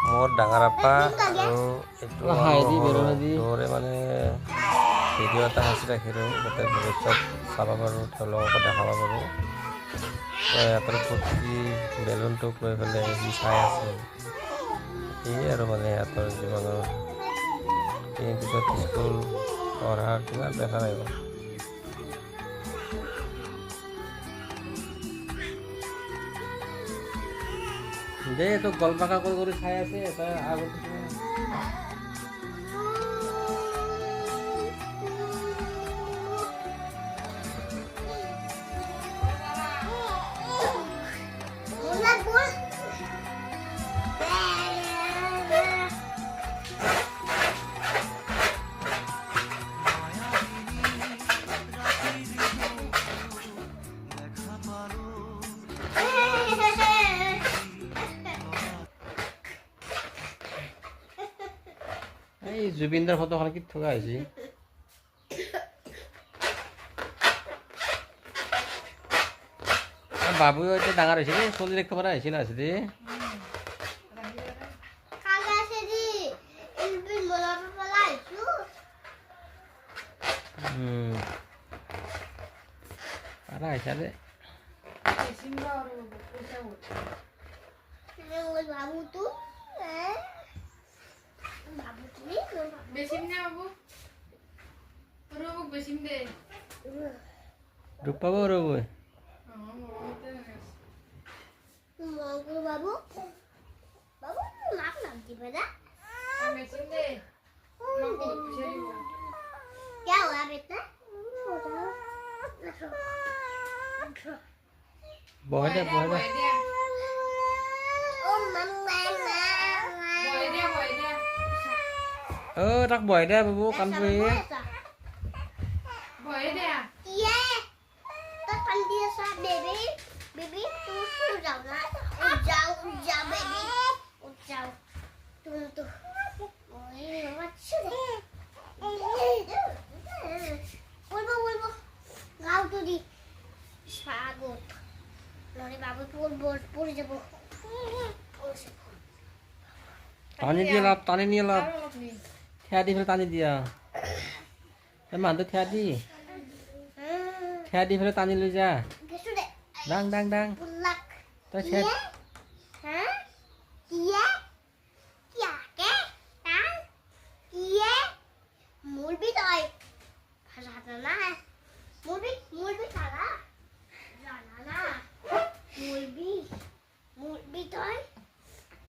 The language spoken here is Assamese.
মোৰ ডাঙৰ আপা আৰু এইটো দৌৰে মানে ভিডিঅ' এটা সাঁচি ৰাখিলোঁ যাতে ভৱিষ্যত চাব পাৰোঁ, তেওঁলোককো দেখাব পাৰোঁ। সিহঁতৰ প্ৰতি বেলুনটোক লৈ পেলাই সি চাই আছে। সেয়ে আৰু মানে সিহঁতৰ জীৱনৰ পিছত স্কুল পঢ়াৰ কিমান প্ৰেছাৰ আহিব। দে তোক গল্পাকা কৰি চাই আছে তই আগতে এই জুবিনদাৰ ফটোখন কি থকা হৈছে। বাবু এতিয়া ডাঙৰ হৈছে দেই, চলি দেখিব পৰা হৈছিল আছে দেই। পাৰা হৈছে দে। রূপ পাবো রব बाबू बाबू नाक लग गई बेटा क्या हुआ बेटा बहुत है ओ मम्मा tak boy deh babu kan gue बोले दे ये तो पंडित साहब बेबी बेबी तू सो जाओ ना उठ जाओ बेबी उठ जाओ तुम ओए अच्छा दे बोल गाओ तो दी स्वागत लोरे बाबू बोल पूरी जब tani dia lap thea đi phải tani dia em màn tôi thea đi phải tani lui ra đang tôi thea